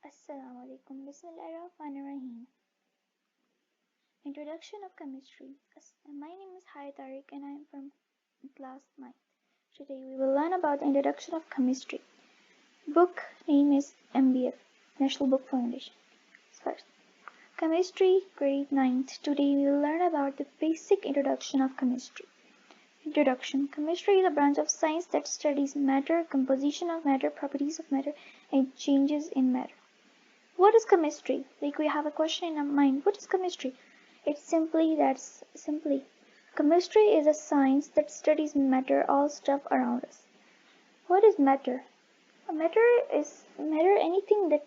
Assalamu alaikum. Bismillahirrahmanirrahim. Introduction of Chemistry. My name is Hai Tariq and I am from Class 9. Today we will learn about the introduction of chemistry. Book name is NBF, National Book Foundation. First, Chemistry, grade 9th. Today we will learn about the basic introduction of chemistry. Introduction. Chemistry is a branch of science that studies matter, composition of matter, properties of matter, and changes in matter. What is chemistry? Like we have a question in our mind. What is chemistry? It's simply. Chemistry is a science that studies matter, all stuff around us. What is matter? Matter is anything that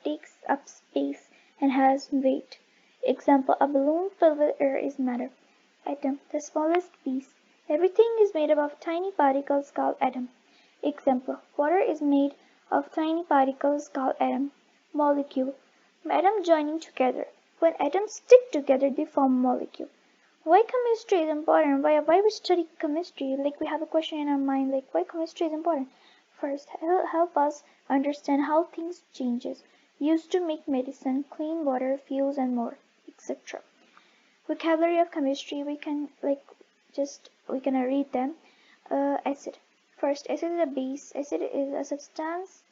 takes up space and has weight. Example, a balloon filled with air is matter. Atom, the smallest piece. Everything is made up of tiny particles called atom. Example, water is made of tiny particles called atom. Molecule, atoms joining together. When atoms stick together, they form molecule. Why chemistry is important? Why we study chemistry? Like we have a question in our mind, like why chemistry is important? First, help us understand how things changes. Used to make medicine, clean water, fuels, and more, etc. Vocabulary of chemistry. We can read them. Acid. First, acid is a base. Acid is a substance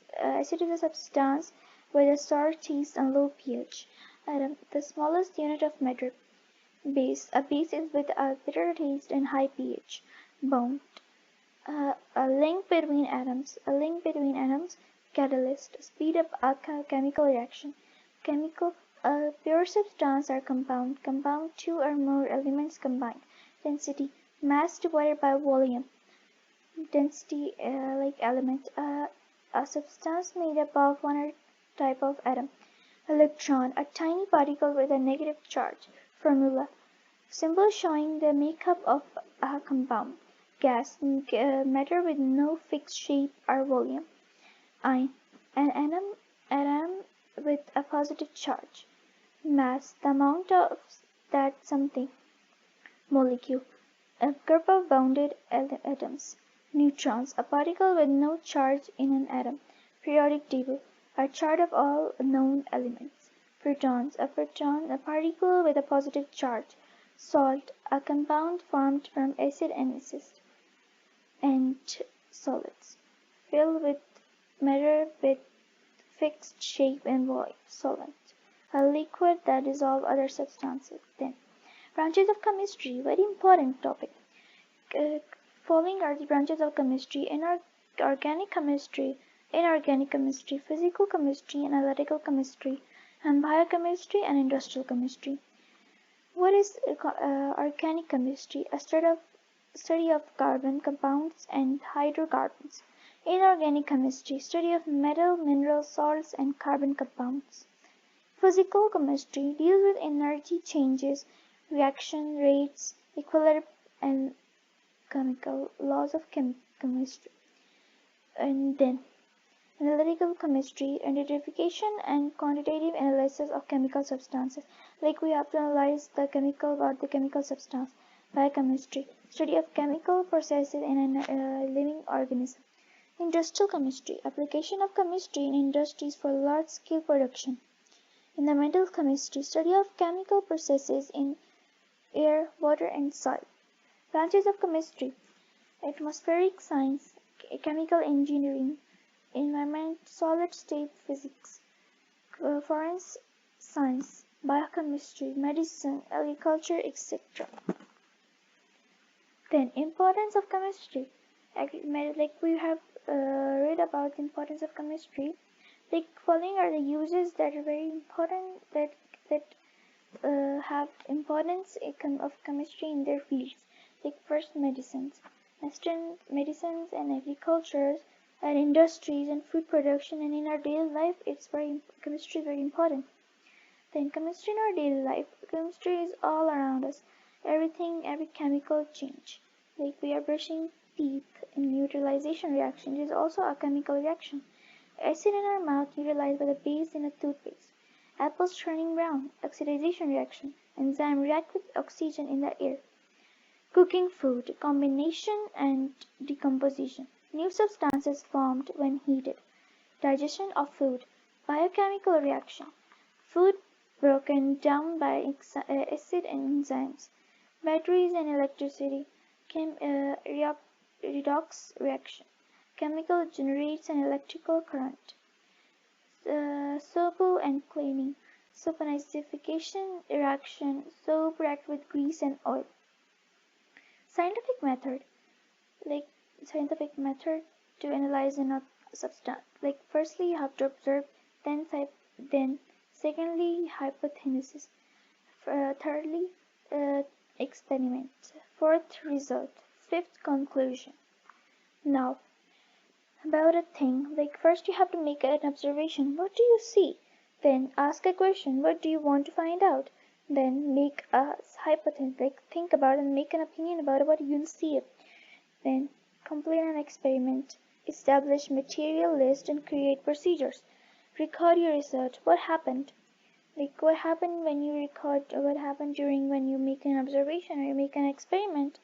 with a sour taste and low pH. Atom, the smallest unit of matter. Base, a base is with a bitter taste and high pH. Bond, a link between atoms. Catalyst, speed up a chemical reaction. Chemical, pure substance or compound. Two or more elements combined. Density, mass divided by volume. Density, element, a substance made up of one type of atom. Electron, a tiny particle with a negative charge. Formula, symbol showing the makeup of a compound. Gas, matter with no fixed shape or volume. Ion, an atom with a positive charge. Mass, the amount of that something. Molecule, a group of bounded atoms. Neutrons, a particle with no charge in an atom. Periodic table, a chart of all known elements. Protons, a particle with a positive charge. Salt, a compound formed from acid and solids. Filled with matter with fixed shape and void. Solvent, a liquid that dissolves other substances. Then, branches of chemistry, very important topic. Following are the branches of chemistry: organic chemistry, inorganic chemistry, physical chemistry, analytical chemistry, and biochemistry and industrial chemistry. What is organic chemistry? A study of carbon compounds and hydrocarbons. Inorganic chemistry, study of metal, mineral salts, and carbon compounds. Physical chemistry deals with energy changes, reaction rates, equilibrium, and chemical laws of chemistry. And then, analytical chemistry, identification and quantitative analysis of chemical substances. Like we have to analyze the chemical substance. Biochemistry, study of chemical processes in a living organism. Industrial chemistry, application of chemistry in industries for large-scale production. Environmental chemistry, study of chemical processes in air, water, and soil. Branches of chemistry: atmospheric science, chemical engineering, environment, solid-state physics, forensic science, biochemistry, medicine, agriculture, etc. Then, importance of chemistry. Like we have read about the importance of chemistry. Like following are the uses that are very important, that have importance of chemistry in their fields. Like first, medicines and agriculture and industries and food production, and in our daily life chemistry is very important. Then chemistry in our daily life. Chemistry is all around us. Every chemical change. Like we are brushing teeth in neutralization reaction. It is also a chemical reaction. Acid in our mouth neutralized by the base in a toothpaste. Apples turning brown. Oxidation reaction. Enzyme react with oxygen in the air. Cooking food, combination and decomposition. New substances formed when heated. Digestion of food. Biochemical reaction. Food broken down by acid and enzymes. Batteries and electricity. Redox reaction. Chemical generates an electrical current. Soap and cleaning. Saponification reaction. Soap react with grease and oil. Scientific method. Like scientific method to analyze a substance. Like firstly you have to observe, then secondly hypothesis, thirdly experiment, fourth result, fifth conclusion. Now about a thing, like first you have to make an observation, what do you see? Then ask a question, what do you want to find out? Then make a hypothesis, like think about and make an opinion about what you see. Then complete an experiment, establish material list and create procedures. Record your research. What happened? Like what happened when you record, what happened during when you make an observation or you make an experiment?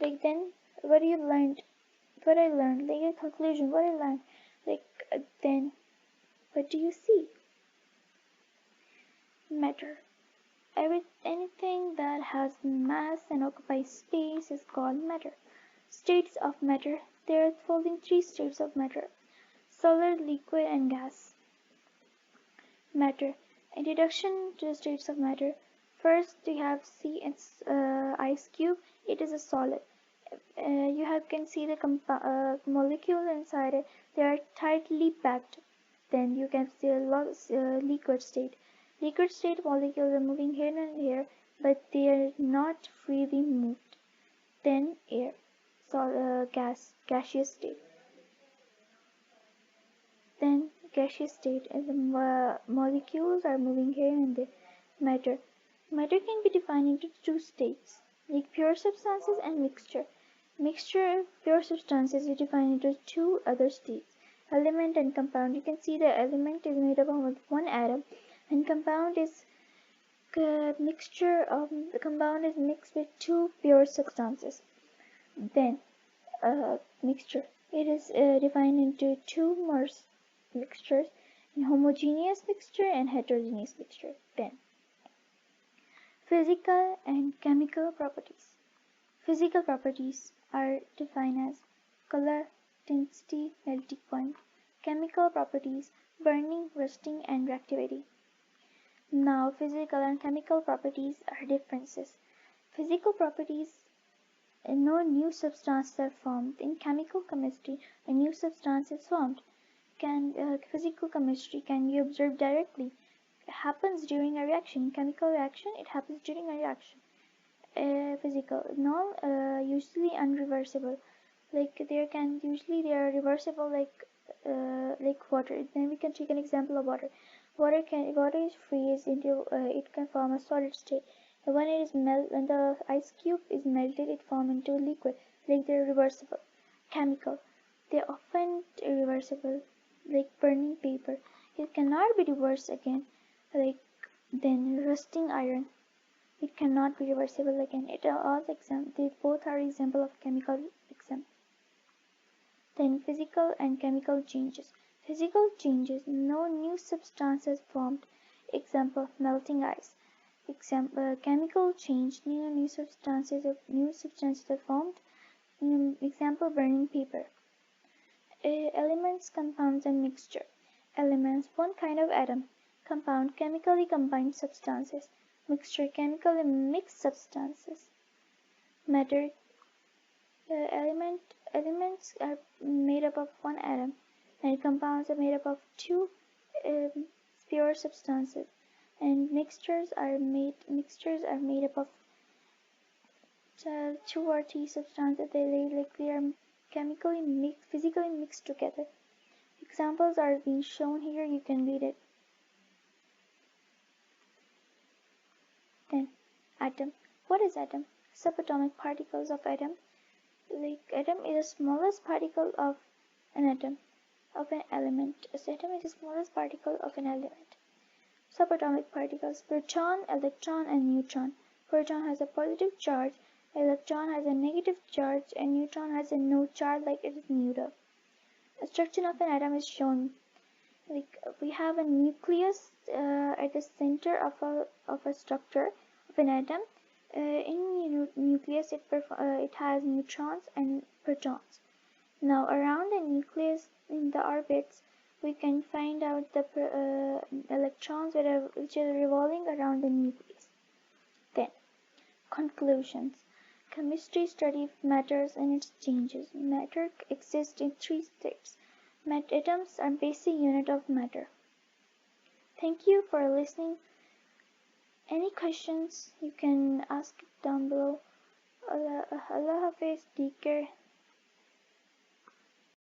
Like then what you learned? What I learned, like a conclusion, what I learned. Like then what do you see? Matter. Anything that has mass and occupies space is called matter. States of matter. There are the following three states of matter: solid, liquid, and gas. Matter. Introduction to the states of matter. First, you have its ice cube. It is a solid. You can see the molecule inside it. They are tightly packed. Then you can see a liquid state. Liquid state molecules are moving here and here, but they are not freely moved. Then air. Gaseous state. Then gaseous state, and the molecules are moving here and there. Matter. Matter can be defined into two states, like pure substances and mixture. Mixture of pure substances is defined into two other states, element and compound. You can see the element is made up of one atom, and compound is the compound is mixed with two pure substances. Then mixture. It is defined into two more mixtures, in homogeneous mixture and heterogeneous mixture. Then physical and chemical properties. Physical properties are defined as color, density, melting point. Chemical properties: burning, rusting, and reactivity. Now physical and chemical properties are differences. Physical properties: no new substances are formed. In chemical chemistry, a new substance is formed. Physical chemistry can be observed directly. It happens during a reaction. In chemical reaction, it happens during a reaction. Physical, usually unreversible. Like they are reversible, like water. Then we can take an example of water. Water is freeze into it can form a solid state. When the ice cube is melted, it forms into a liquid. Like they're reversible. Chemical, they're often irreversible, like burning paper. It cannot be reversed again. Like then rusting iron. It cannot be reversible again. They both are example of chemical example. Then physical and chemical changes. Physical changes: no new substances formed. Example: melting ice. Example: chemical change: new substances are formed. Example: burning paper. Elements, compounds, and mixture. Elements: one kind of atom. Compound: chemically combined substances. Mixture: chemically mixed substances. Matter: elements are made up of one atom, and compounds are made up of two pure substances. And mixtures are made up of two or three substances. They are physically mixed together. Examples are being shown here. You can read it. Then atom. What is atom? Subatomic particles of atom. Like atom is the smallest particle of an element. So atom is the smallest particle of an element. Subatomic particles: proton, electron, and neutron. Proton has a positive charge, electron has a negative charge, and neutron has a no charge, like it is neutral. The structure of an atom is shown. Like we have a nucleus at the center of a structure of an atom. In nucleus, it has neutrons and protons. Now, around the nucleus in the orbits, we can find out the electrons which are revolving around the nucleus. Then, conclusions. Chemistry studies matter and its changes. Matter exists in three states. Atoms are basic unit of matter. Thank you for listening. Any questions you can ask down below. Allah Hafiz, take care.